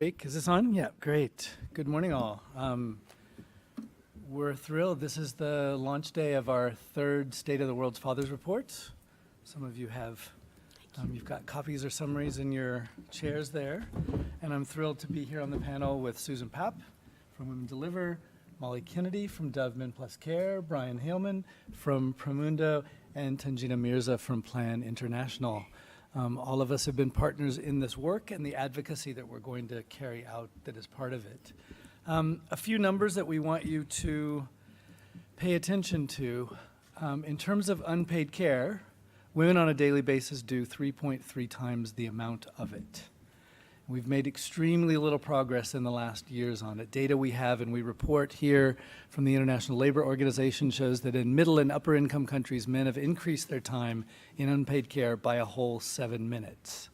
Is this on? Yeah, great. Good morning, all. We're thrilled. This is the launch day of our third State of the World's Fathers Report. Some of you have, you've got copies or summaries in your chairs there. And I'm thrilled to be here on the panel with Susan Papp from Women Deliver, Molly Kennedy from Dove Men Plus Care, Brian Haleman from Promundo, and Tanjina Mirza from Plan International. All of us have been partners in this work and the advocacy that we're going to carry out that is part of it. A few numbers that we want you to pay attention to. In terms of unpaid care, women on a daily basis do 3.3 times the amount of it. We've made extremely little progress in the last years on it. Data we have and we report here from the International Labor Organization shows that in middle and upper income countries, men have increased their time in unpaid care by a whole 7 minutes.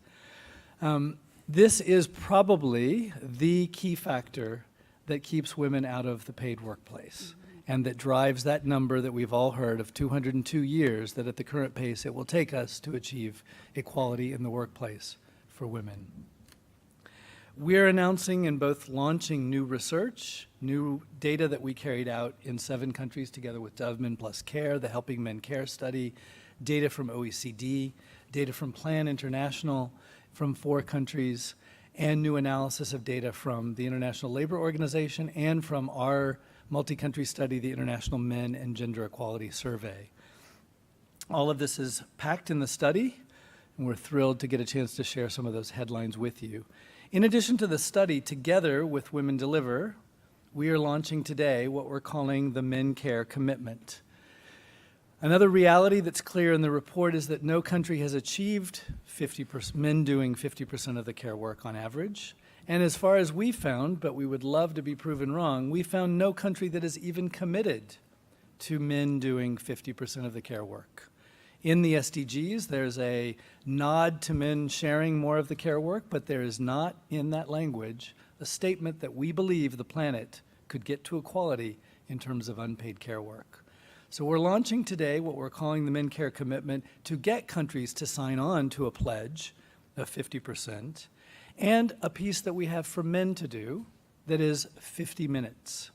This is probably the key factor that keeps women out of the paid workplace and that drives that number that we've all heard of 202 years that at the current pace it will take us to achieve equality in the workplace for women. We're announcing and both launching new research, new data that we carried out in 7 countries together with Dove Men Plus Care, the Helping Men Care study, data from OECD, data from Plan International from 4 countries, and new analysis of data from the International Labor Organization and from our multi-country study, the International Men and Gender Equality Survey. All of this is packed in the study, and we're thrilled to get a chance to share some of those headlines with you. In addition to the study, together with Women Deliver, we are launching today what we're calling the Men Care Commitment. Another reality that's clear in the report is that no country has achieved men doing 50% of the care work on average. And as far as we found, but we would love to be proven wrong, we found no country that is even committed to men doing 50% of the care work. In the SDGs, there's a nod to men sharing more of the care work, but there is not in that language a statement that we believe the planet could get to equality in terms of unpaid care work. So we're launching today what we're calling the Men Care Commitment to get countries to sign on to a pledge of 50% and a piece that we have for men to do that is 50 minutes.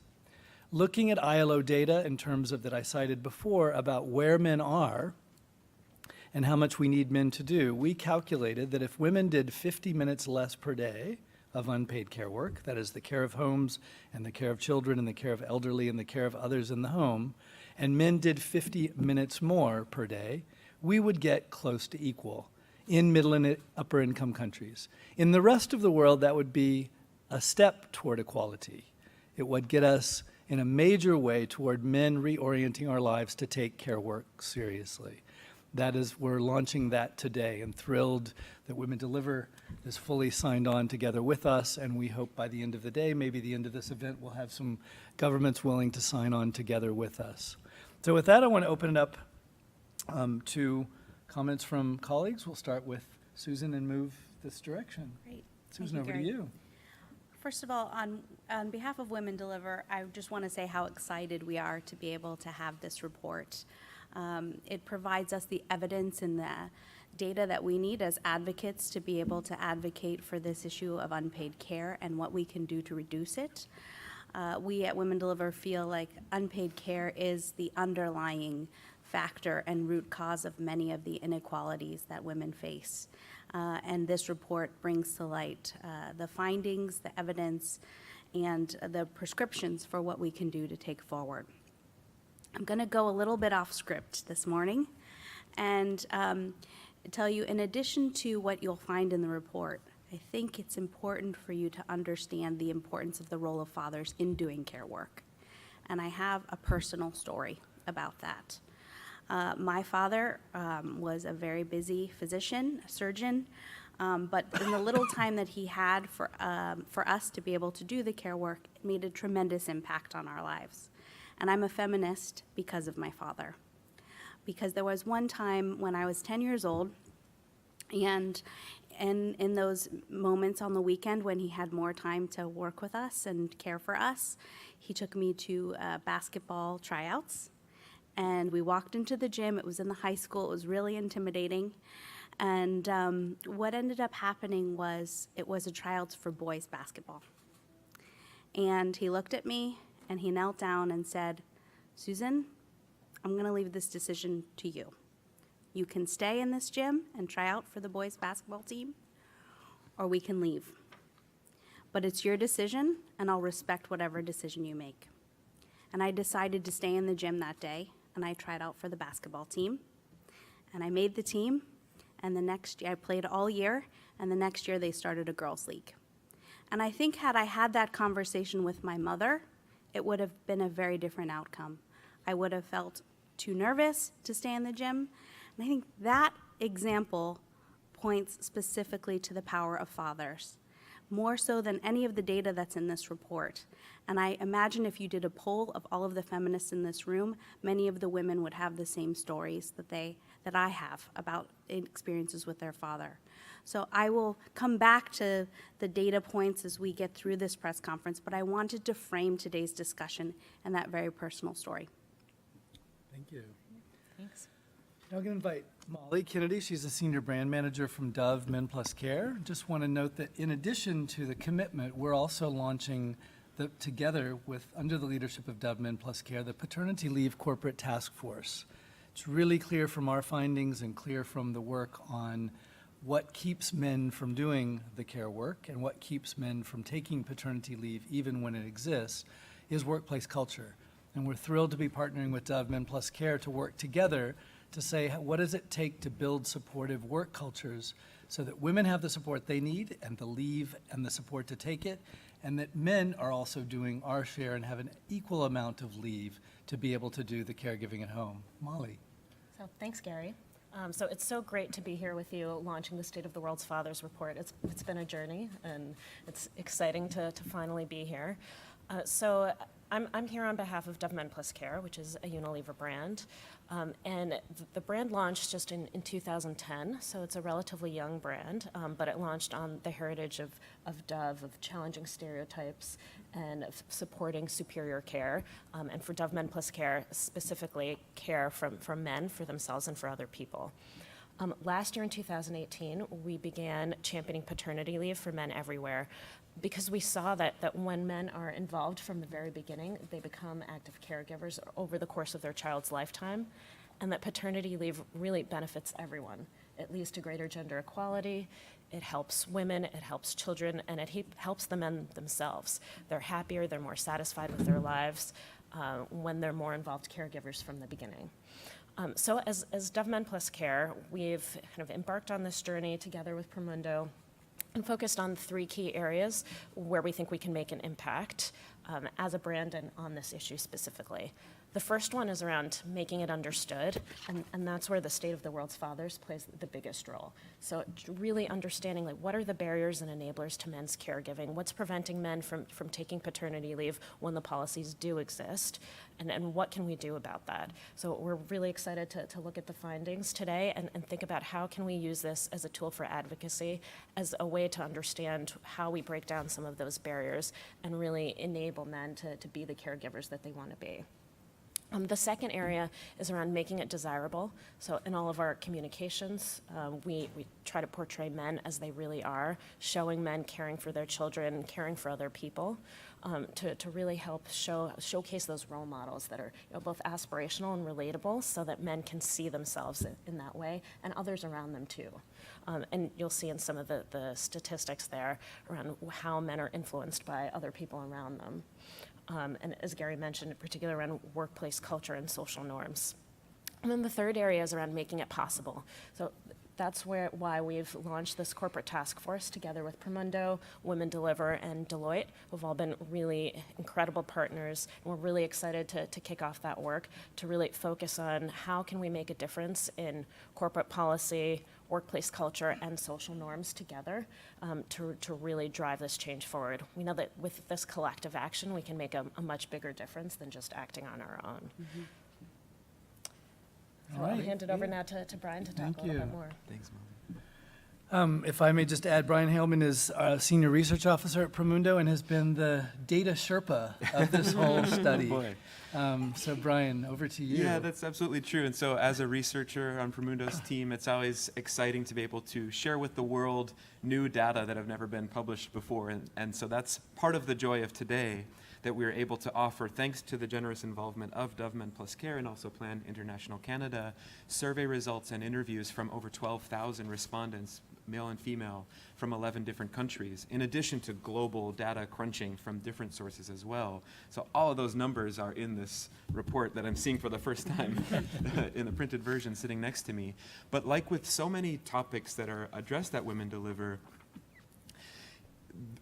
Looking at ILO data in terms of that I cited before about where men are and how much we need men to do, we calculated that if women did 50 minutes less per day of unpaid care work, that is the care of homes and the care of children and the care of elderly and the care of others in the home, and men did 50 minutes more per day, we would get close to equal in middle and upper income countries. In the rest of the world, that would be a step toward equality. It would get us in a major way toward men reorienting our lives to take care work seriously. That is, we're launching that today and thrilled that Women Deliver is fully signed on together with us, and we hope by the end of the day, maybe the end of this event, we'll have some governments willing to sign on together with us. So with that, I want to open it up to comments from colleagues. We'll start with Susan and move this direction. Great. Susan, over to you. First of all, on behalf of Women Deliver, I just want to say how excited we are to be able to have this report. It provides us the evidence and the data that we need as advocates to be able to advocate for this issue of unpaid care and what we can do to reduce it. We at Women Deliver feel like unpaid care is the underlying factor and root cause of many of the inequalities that women face. And this report brings to light the findings, the evidence, and the prescriptions for what we can do to take forward. I'm going to go a little bit off script this morning and tell you, in addition to what you'll find in the report, I think it's important for you to understand the importance of the role of fathers in doing care work. And I have a personal story about that. My father was a very busy physician, a surgeon, but in the little time that he had for us to be able to do the care work, it made a tremendous impact on our lives. And I'm a feminist because of my father. Because there was one time when I was 10 years old, and in those moments on the weekend when he had more time to work with us and care for us, he took me to basketball tryouts. And we walked into the gym. It was in the high school. It was really intimidating. And what ended up happening was it was a tryouts for boys basketball. And he looked at me and he knelt down and said, "Susan, I'm going to leave this decision to you. You can stay in this gym and try out for the boys basketball team, or we can leave. But it's your decision, and I'll respect whatever decision you make." And I decided to stay in the gym that day, and I tried out for the basketball team. And I made the team, and the next year, I played all year, and the next year they started a girls' league. And I think had I had that conversation with my mother, it would have been a very different outcome. I would have felt too nervous to stay in the gym. And I think that example points specifically to the power of fathers, more so than any of the data that's in this report. And I imagine if you did a poll of all of the feminists in this room, many of the women would have the same stories that I have about experiences with their father. So I will come back to the data points as we get through this press conference, but I wanted to frame today's discussion in that very personal story. Thank you. Thanks. Now I'm going to invite Molly Kennedy. She's a senior brand manager from Dove Men Plus Care. Just want to note that in addition to the commitment, we're also launching together with, under the leadership of Dove Men Plus Care, the Paternity Leave Corporate Task Force. It's really clear from our findings and clear from the work on what keeps men from doing the care work and what keeps men from taking paternity leave even when it exists is workplace culture. And we're thrilled to be partnering with Dove Men Plus Care to work together to say, what does it take to build supportive work cultures so that women have the support they need and the leave and the support to take it, and that men are also doing our share and have an equal amount of leave to be able to do the caregiving at home. Molly. So thanks, Gary. So it's so great to be here with you launching the State of the World's Fathers report. It's been a journey, and it's exciting to finally be here. So I'm here on behalf of Dove Men Plus Care, which is a Unilever brand. And the brand launched just in 2010, so it's a relatively young brand, but it launched on the heritage of Dove, of challenging stereotypes and of supporting superior care, and for Dove Men Plus Care, specifically care from men for themselves and for other people. Last year in 2018, we began championing paternity leave for men everywhere because we saw that when men are involved from the very beginning, they become active caregivers over the course of their child's lifetime, and that paternity leave really benefits everyone. It leads to greater gender equality, it helps women, it helps children, and it helps the men themselves. They're happier, they're more satisfied with their lives when they're more involved caregivers from the beginning. So as Dove Men Plus Care, we've kind of embarked on this journey together with Promundo and focused on 3 key areas where we think we can make an impact as a brand and on this issue specifically. The first one is around making it understood, and that's where the State of the World's Fathers plays the biggest role. So really understanding, like, what are the barriers and enablers to men's caregiving? What's preventing men from taking paternity leave when the policies do exist? And what can we do about that? So we're really excited to look at the findings today and think about how can we use this as a tool for advocacy, as a way to understand how we break down some of those barriers and really enable men to be the caregivers that they want to be. The second area is around making it desirable. So in all of our communications, we try to portray men as they really are, showing men caring for their children, caring for other people, to really help showcase those role models that are both aspirational and relatable so that men can see themselves in that way and others around them too. And you'll see in some of the statistics there around how men are influenced by other people around them. And as Gary mentioned, in particular around workplace culture and social norms. And then the third area is around making it possible. So that's why we've launched this corporate task force together with Promundo, Women Deliver, and Deloitte, who've all been really incredible partners. And we're really excited to kick off that work, to really focus on how can we make a difference in corporate policy, workplace culture, and social norms together to really drive this change forward. We know that with this collective action, we can make a much bigger difference than just acting on our own. Mm-hmm. So I'll hand it over now to Brian to talk a little bit more. Thanks, Mom. If I may just add, Brian Haleman is a senior research officer at Promundo and has been the data Sherpa of this whole study. Boy. So Brian, over to you. Yeah, that's absolutely true. And so as a researcher on Promundo's team, it's always exciting to be able to share with the world new data that have never been published before. And so that's part of the joy of today, that we're able to offer, thanks to the generous involvement of DoveMen Plus Care and also Plan International Canada, survey results and interviews from over 12,000 respondents, male and female, from 11 different countries, in addition to global data crunching from different sources as well. So all of those numbers are in this report that I'm seeing for the first time in the printed version sitting next to me. But like with so many topics that are addressed at Women Deliver,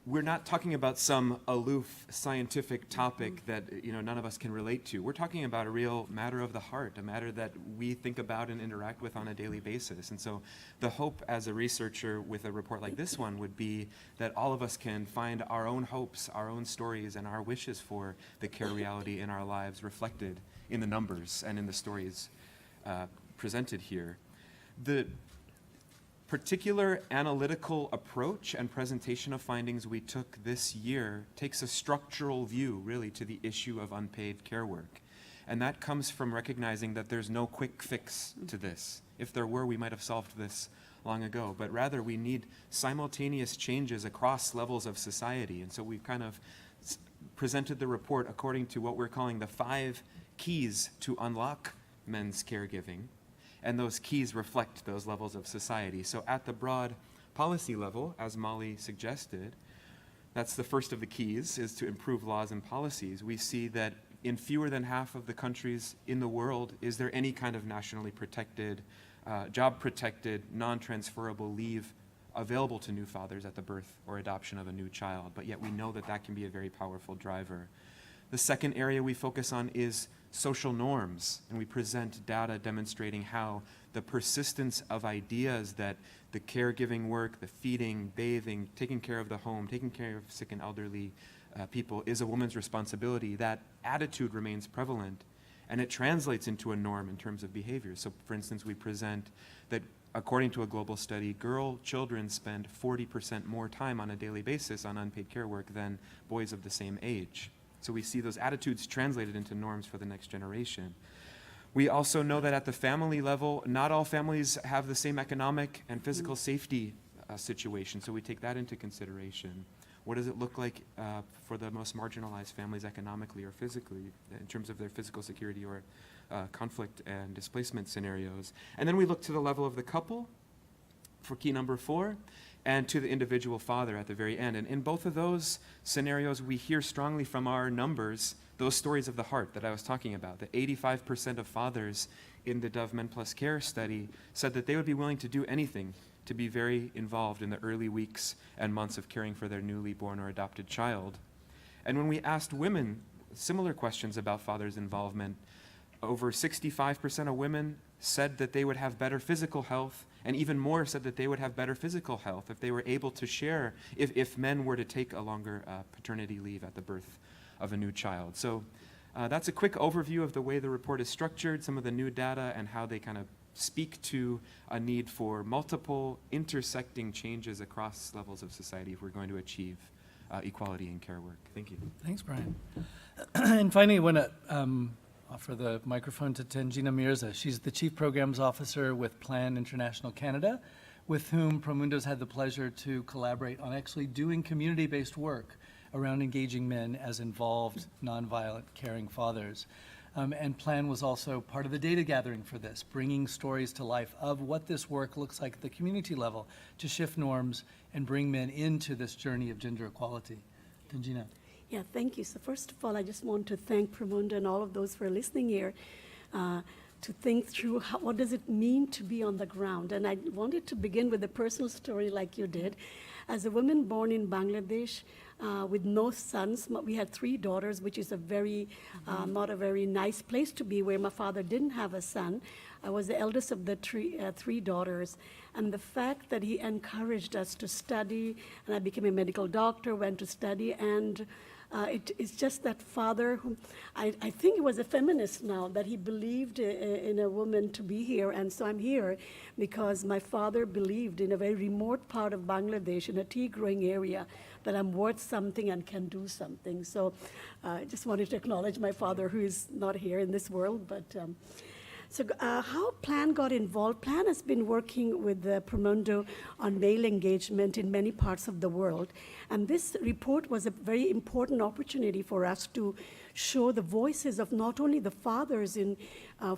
we're not talking about some aloof scientific topic that none of us can relate to. We're talking about a real matter of the heart, a matter that we think about and interact with on a daily basis. And so the hope as a researcher with a report like this one would be that all of us can find our own hopes, our own stories, and our wishes for the care reality in our lives reflected in the numbers and in the stories presented here. The particular analytical approach and presentation of findings we took this year takes a structural view, really, to the issue of unpaid care work. And that comes from recognizing that there's no quick fix to this. If there were, we might have solved this long ago. But rather, we need simultaneous changes across levels of society. And so we've kind of presented the report according to what we're calling the 5 keys to unlock men's caregiving. And those keys reflect those levels of society. So at the broad policy level, as Molly suggested, that's the first of the keys, is to improve laws and policies. We see that in fewer than half of the countries in the world is there any kind of nationally protected, job-protected, non-transferable leave available to new fathers at the birth or adoption of a new child. But yet we know that that can be a very powerful driver. The second area we focus on is social norms, and we present data demonstrating how the persistence of ideas that the caregiving work, the feeding, bathing, taking care of the home, taking care of sick and elderly people is a woman's responsibility, that attitude remains prevalent, and it translates into a norm in terms of behavior. So, for instance, we present that according to a global study, children spend 40% more time on a daily basis on unpaid care work than boys of the same age. So we see those attitudes translated into norms for the next generation. We also know that at the family level, not all families have the same economic and physical safety situation, so we take that into consideration. What does it look like for the most marginalized families economically or physically in terms of their physical security or conflict and displacement scenarios? And then we look to the level of the couple for key number 4, and to the individual father at the very end. And in both of those scenarios, we hear strongly from our numbers those stories of the heart that I was talking about. That 85% of fathers in the DoveMen Plus Care study said that they would be willing to do anything to be very involved in the early weeks and months of caring for their newly born or adopted child. And when we asked women similar questions about fathers' involvement, over 65% of women said that they would have better physical health, and even more said that they would have better physical health if they were able to share, if men were to take a longer paternity leave at the birth of a new child. So that's a quick overview of the way the report is structured, some of the new data, and how they kind of speak to a need for multiple intersecting changes across levels of society if we're going to achieve equality in care work. Thank you. Thanks, Brian. And finally, I want to offer the microphone to Tanjina Mirza. She's the Chief Programs Officer with Plan International Canada, with whom Promundo's had the pleasure to collaborate on actually doing community-based work around engaging men as involved, nonviolent, caring fathers. And Plan was also part of the data gathering for this, bringing stories to life of what this work looks like at the community level to shift norms and bring men into this journey of gender equality. Tanjina. Yeah, thank you. So first of all, I just want to thank Promundo and all of those for listening here to think through what does it mean to be on the ground. And I wanted to begin with a personal story like you did. As a woman born in Bangladesh with no sons, we had 3 daughters, which is a very, not a very nice place to be where my father didn't have a son. I was the eldest of the 3 daughters. And the fact that he encouraged us to study, and I became a medical doctor, went to study, and It's just that father who, I think he was a feminist now, that he believed in a woman to be here. And so I'm here because my father believed in a very remote part of Bangladesh, in a tea growing area, that I'm worth something and can do something. So I just wanted to acknowledge my father, who is not here in this world. But so how PLAN got involved? PLAN has been working with Promundo on male engagement in many parts of the world. And this report was a very important opportunity for us to show the voices of not only the fathers in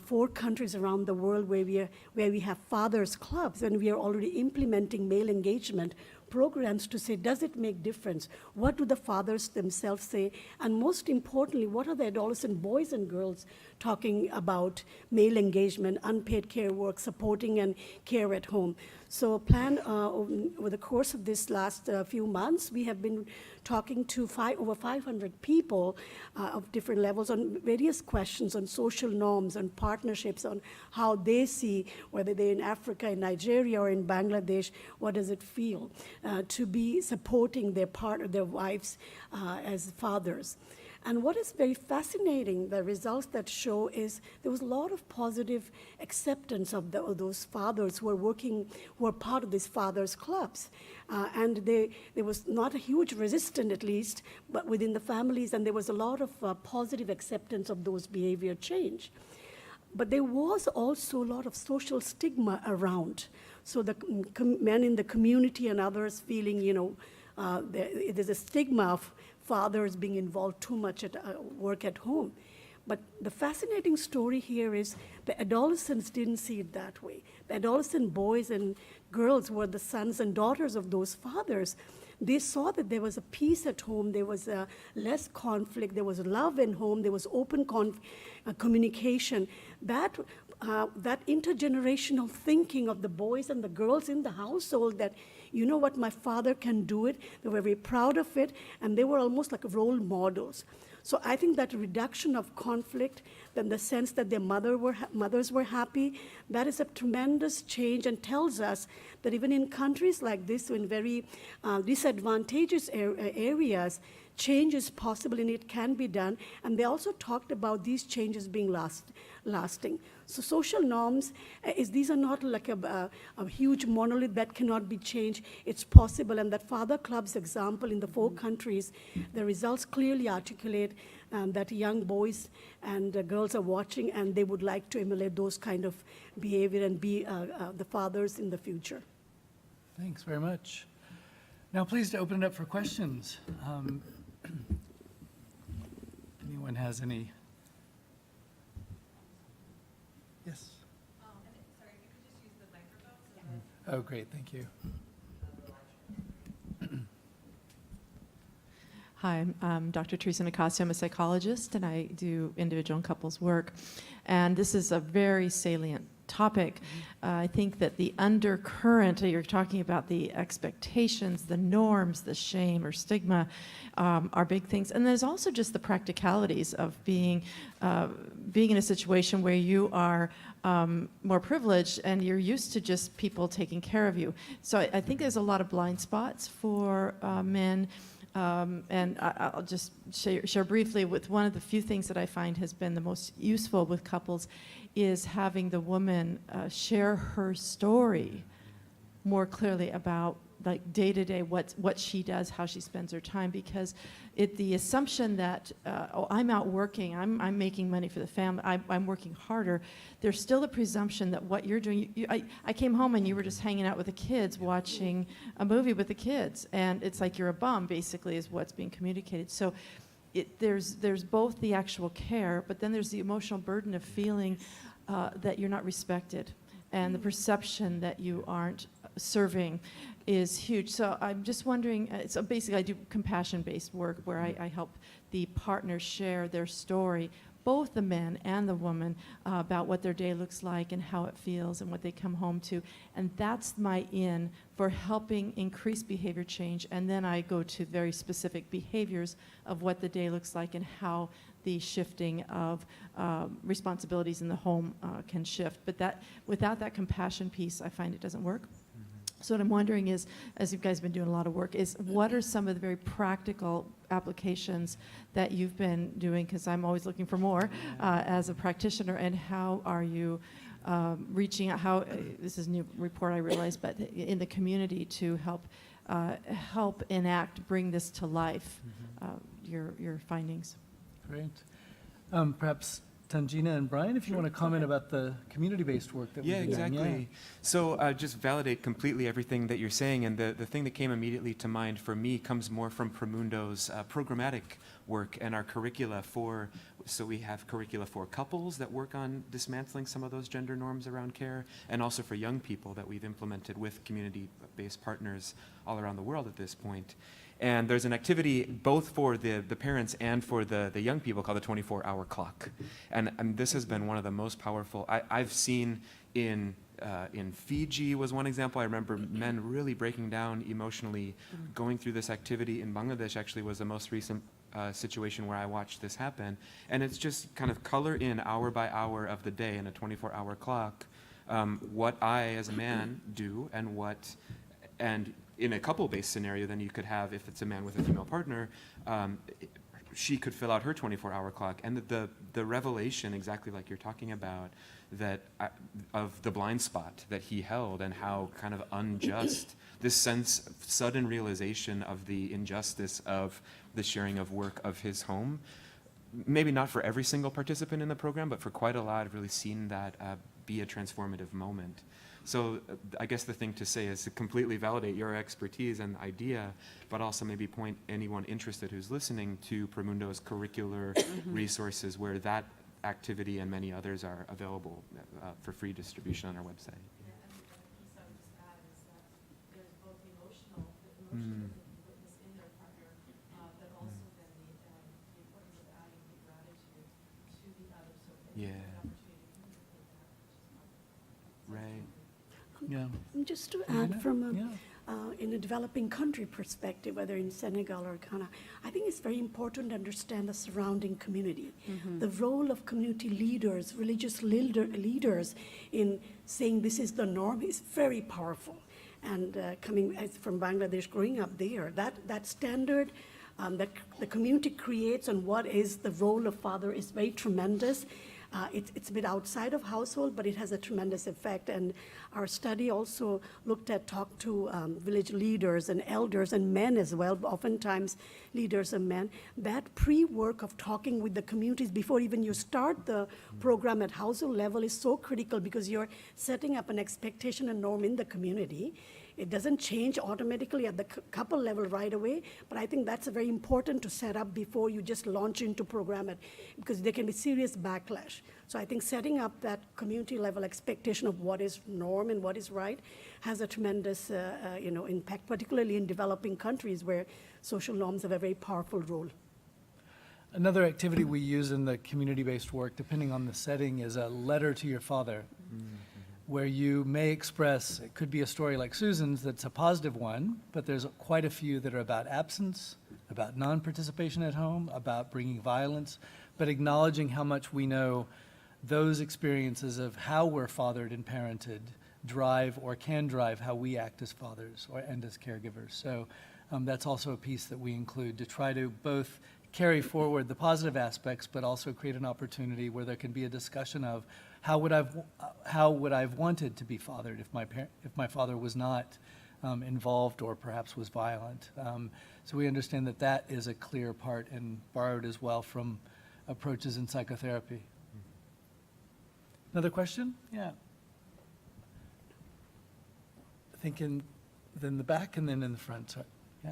4 countries around the world where we have fathers clubs, and we are already implementing male engagement programs to say, does it make difference? What do the fathers themselves say? And most importantly, what are the adolescent boys and girls talking about male engagement, unpaid care work, supporting and care at home? So PLAN, over the course of this last few months, we have been talking to over 500 people of different levels on various questions on social norms, on partnerships, on how they see, whether they're in Africa, in Nigeria, or in Bangladesh, what does it feel to be supporting their partner, their wives as fathers. And what is very fascinating, the results that show, is there was a lot of positive acceptance of those fathers who are working, who are part of these fathers clubs. And there was not a huge resistance, at least, but within the families, and there was a lot of positive acceptance of those behavior change. But there was also a lot of social stigma around. So the men in the community and others feeling, there's a stigma of fathers being involved too much at work at home. But the fascinating story here is the adolescents didn't see it that way. The adolescent boys and girls were the sons and daughters of those fathers. They saw that there was a peace at home, there was less conflict, there was love in home, there was open communication. That intergenerational thinking of the boys and the girls in the household, that, you know what, my father can do it, they were very proud of it, and they were almost like role models. So I think that reduction of conflict, then the sense that their mothers were happy, that is a tremendous change, and tells us that even in countries like this, in very disadvantageous areas, change is possible and it can be done. And they also talked about these changes being lasting. So social norms, these are not like a huge monolith that cannot be changed. It's possible, and that Father Club's example in the 4 countries, the results clearly articulate that young boys and girls are watching, and they would like to emulate those kind of behavior and be the fathers in the future. Thanks very much. Now, please to open it up for questions. Anyone has any? Yes. Sorry, if you could just use the microphone. Oh, great, thank you. Hi, I'm Dr. Teresa Nicasio. I'm a psychologist, and I do individual and couples work. And this is a very salient topic. I think that the undercurrent, you're talking about the expectations, the norms, the shame or stigma are big things. And there's also just the practicalities of being in a situation where you are more privileged and you're used to just people taking care of you. So I think there's a lot of blind spots for men. And I'll just share briefly with one of the few things that I find has been the most useful with couples is having the woman share her story more clearly about like day to day what she does, how she spends her time, because the assumption that oh, I'm out working, I'm making money for the family, I'm working harder. There's still a presumption that what you're doing. I came home and you were just hanging out with the kids, watching a movie with the kids, and it's like you're a bum, basically, is what's being communicated. So there's both the actual care, but then there's the emotional burden of feeling that you're not respected, and the perception that you aren't serving is huge. So I'm just wondering, so basically I do compassion-based work where I help the partners share their story, both the man and the woman, about what their day looks like and how it feels and what they come home to. And that's my in for helping increase behavior change. And then I go to very specific behaviors of what the day looks like and how the shifting of responsibilities in the home can shift. But without that compassion piece, I find it doesn't work. So what I'm wondering is, as you guys have been doing a lot of work, is what are some of the very practical applications that you've been doing? Because I'm always looking for more as a practitioner, and how are you reaching out? How this is a new report, I realize, but in the community to help enact, bring this to life, your findings. Great. Perhaps Tanjina and Brian, if you want to comment about the community-based work that we've Yeah, been doing. exactly. So just validate completely everything that you're saying. And the thing that came immediately to mind for me comes more from Promundo's programmatic work and our curricula so we have curricula for couples that work on dismantling some of those gender norms around care, and also for young people that we've implemented with community-based partners all around the world at this point. And there's an activity both for the parents and for the young people called the 24-hour clock. And this has been one of the most powerful I've seen in Fiji was one example. I remember men really breaking down emotionally going through this activity. In Bangladesh actually was the most recent situation where I watched this happen. And it's just kind of color in hour by hour of the day in a 24-hour clock what I as a man do, and in a couple-based scenario, then you could have, if it's a man with a female partner, she could fill out her 24-hour clock. And the revelation, exactly like you're talking about, that of the blind spot that he held, and how kind of unjust, this sense, sudden realization of the injustice of the sharing of work of his home. Maybe not for every single participant in the program, but for quite a lot, I've really seen that be a transformative moment. So I guess the thing to say is to completely validate your expertise and idea, but also maybe point anyone interested who's listening to Promundo's curricular resources, where that activity and many others are available for free distribution on our website. Yeah. Right. Yeah. And just to add from Yeah. in a developing country perspective, whether in Senegal or Ghana, I think it's very important to understand the surrounding community. The role of community leaders, religious leaders in saying this is the norm is very powerful. And coming from Bangladesh, growing up there, that standard that the community creates on what is the role of father is very tremendous. It's a bit outside of household, but it has a tremendous effect. And our study also talked to village leaders and elders and men as well, oftentimes leaders and men. That pre-work of talking with the communities before even you start the program at household level is so critical, because you're setting up an expectation and norm in the community. It doesn't change automatically at the couple level right away, but I think that's very important to set up before you just launch into program it, because there can be serious backlash. So I think setting up that community level expectation of what is norm and what is right has a tremendous impact, particularly in developing countries where social norms have a very powerful role. Another activity we use in the community-based work, depending on the setting, is a letter to your father, where you may express, it could be a story like Susan's that's a positive one, but there's quite a few that are about absence, about non-participation at home, about bringing violence, but acknowledging how much we know those experiences of how we're fathered and parented drive or can drive how we act as fathers and as caregivers. So that's also a piece that we include to try to both carry forward the positive aspects, but also create an opportunity where there can be a discussion of how would I've wanted to be fathered if my father was not involved or perhaps was violent. So we understand that that is a clear part and borrowed as well from approaches in psychotherapy. Another question? Yeah. I think in the back and then in the front. Sorry. Yeah.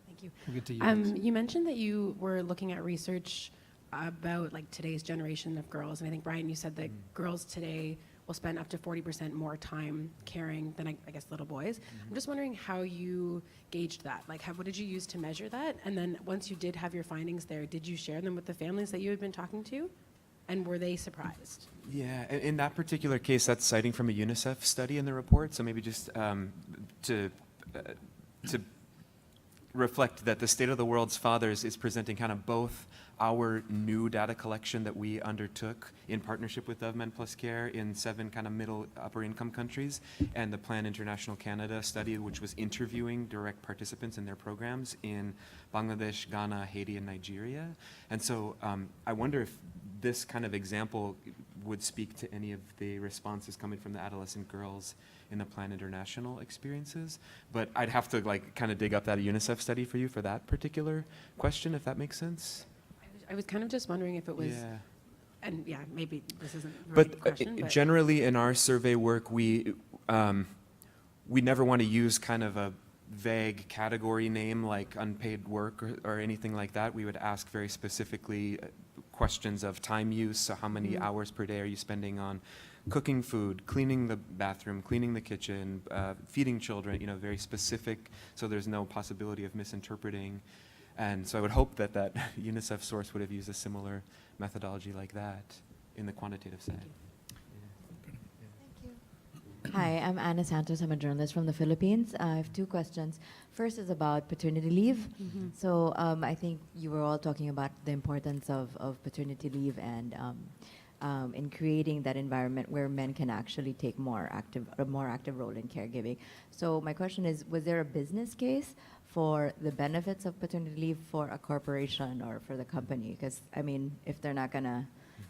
Thank you. We'll get to you. You mentioned that you were looking at research about like today's generation of girls, and I think Brian, you said that girls today will spend up to 40% more time caring than I guess little boys. I'm just wondering how you gauged that. Like, what did you use to measure that? And then once you did have your findings there, did you share them with the families that you had been talking to? And were they surprised? Yeah, in that particular case, that's citing from a UNICEF study in the report. So maybe just to reflect that the State of the World's Fathers is presenting kind of both our new data collection that we undertook in partnership with Dove Men Plus Care in 7 kind of middle upper income countries, and the Plan International Canada study, which was interviewing direct participants in their programs in Bangladesh, Ghana, Haiti, and Nigeria. And so I wonder if this kind of example would speak to any of the responses coming from the adolescent girls in the Plan International experiences. But I'd have to like kind of dig up that UNICEF study for you for that particular question, if that makes sense. I was kind of just wondering if it was, Yeah. and yeah, maybe this isn't the But right question, but generally in our survey work, we never want to use kind of a vague category name like unpaid work or anything like that. We would ask very specifically questions of time use. So how many hours per day are you spending on cooking food, cleaning the bathroom, cleaning the kitchen, feeding children, very specific, so there's no possibility of misinterpreting. And so I would hope that that UNICEF source would have used a similar methodology like that in the quantitative setting. Hi, I'm Anna Santos. I'm a journalist from the Philippines. I have 2 questions. First is about paternity leave. So I think you were all talking about the importance of paternity leave and in creating that environment where men can actually take a more active role in caregiving. So my question is, was there a business case for the benefits of paternity leave for a corporation or for the company? Because, I mean, if they're not going to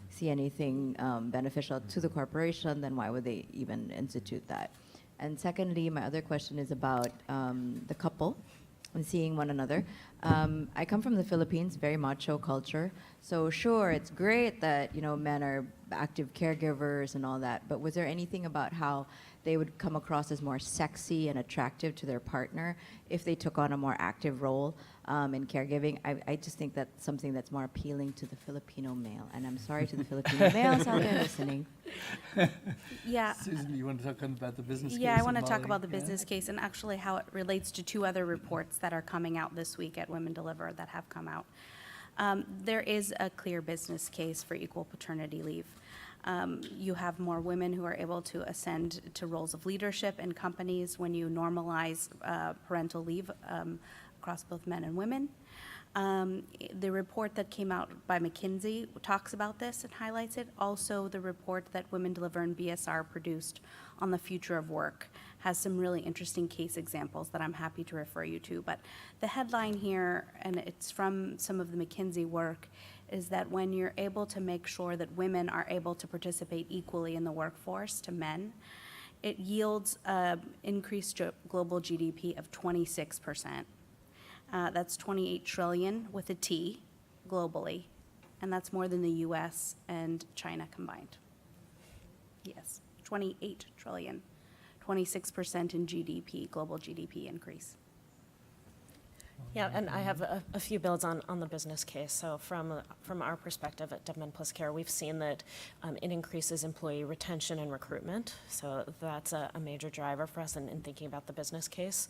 see anything beneficial to the corporation, then why would they even institute that? And secondly, my other question is about the couple and seeing one another. I come from the Philippines, very macho culture. So sure, it's great that men are active caregivers and all that, but was there anything about how they would come across as more sexy and attractive to their partner if they took on a more active role in caregiving? I just think that's something that's more appealing to the Filipino male. And I'm sorry to the Filipino males out there listening. Yeah. Susan, you want to talk about the business case? Yeah, I want to and talk Molly? about the Yeah. business case and actually how it relates to 2 other reports that are coming out this week at Women Deliver that have come out. There is a clear business case for equal paternity leave. You have more women who are able to ascend to roles of leadership in companies when you normalize parental leave across both men and women. The report that came out by McKinsey talks about this and highlights it. Also, the report that Women Deliver and BSR produced on the future of work has some really interesting case examples that I'm happy to refer you to. But the headline here, and it's from some of the McKinsey work, is that when you're able to make sure that women are able to participate equally in the workforce to men, it yields increased global GDP of 26%. That's 28 trillion with a T globally, and that's more than the US and China combined. Yes, 28 trillion, 26% in GDP, global GDP increase. Yeah, and I have a few builds on the business case. So from our perspective at Dove Men Plus Care, we've seen that it increases employee retention and recruitment. So that's a major driver for us in thinking about the business case.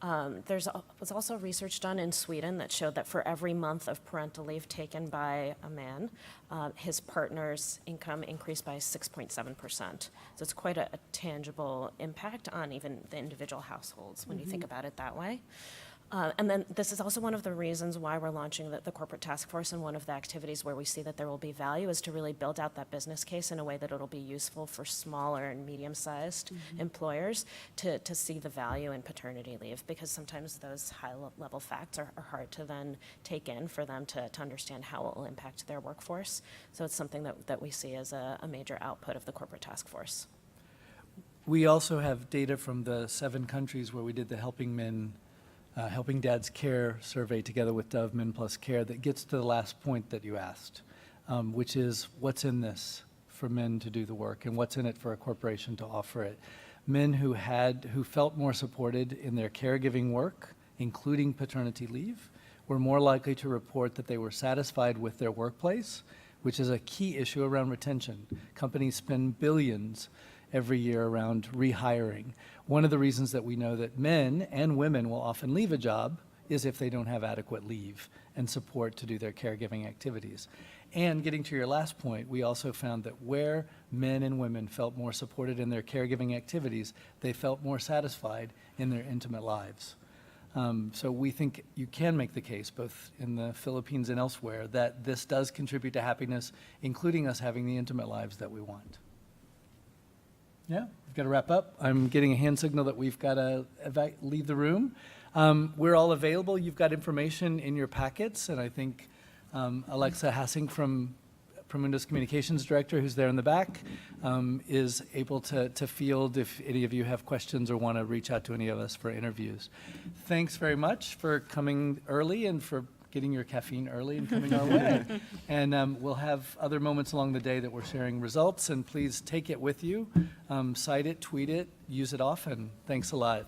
Was also research done in Sweden that showed that for every month of parental leave taken by a man, his partner's income increased by 6.7%. So it's quite a tangible impact on even the individual households when you think about it that way. And then this is also one of the reasons why we're launching the corporate task force, and one of the activities where we see that there will be value is to really build out that business case in a way that it'll be useful for smaller and medium-sized employers to see the value in paternity leave, because sometimes those high-level facts are hard to then take in for them to understand how it will impact their workforce. So it's something that we see as a major output of the corporate task force. We also have data from the 7 countries where we did the Helping Dads Care survey together with Dove Men Plus Care that gets to the last point that you asked, which is what's in this for men to do the work and what's in it for a corporation to offer it. Men who felt more supported in their caregiving work, including paternity leave, were more likely to report that they were satisfied with their workplace, which is a key issue around retention. Companies spend billions every year around rehiring. One of the reasons that we know that men and women will often leave a job is if they don't have adequate leave and support to do their caregiving activities. And getting to your last point, we also found that where men and women felt more supported in their caregiving activities, they felt more satisfied in their intimate lives. So we think you can make the case, both in the Philippines and elsewhere, that this does contribute to happiness, including us having the intimate lives that we want. Yeah, we've got to wrap up. I'm getting a hand signal that we've got to leave the room. We're all available. You've got information in your packets, and I think Alexa Hassing from Pramunda's communications director, who's there in the back, is able to field if any of you have questions or want to reach out to any of us for interviews. Thanks very much for coming early and for getting your caffeine early and coming our way. And we'll have other moments along the day that we're sharing results, and please take it with you, cite it, tweet it, use it often. Thanks a lot.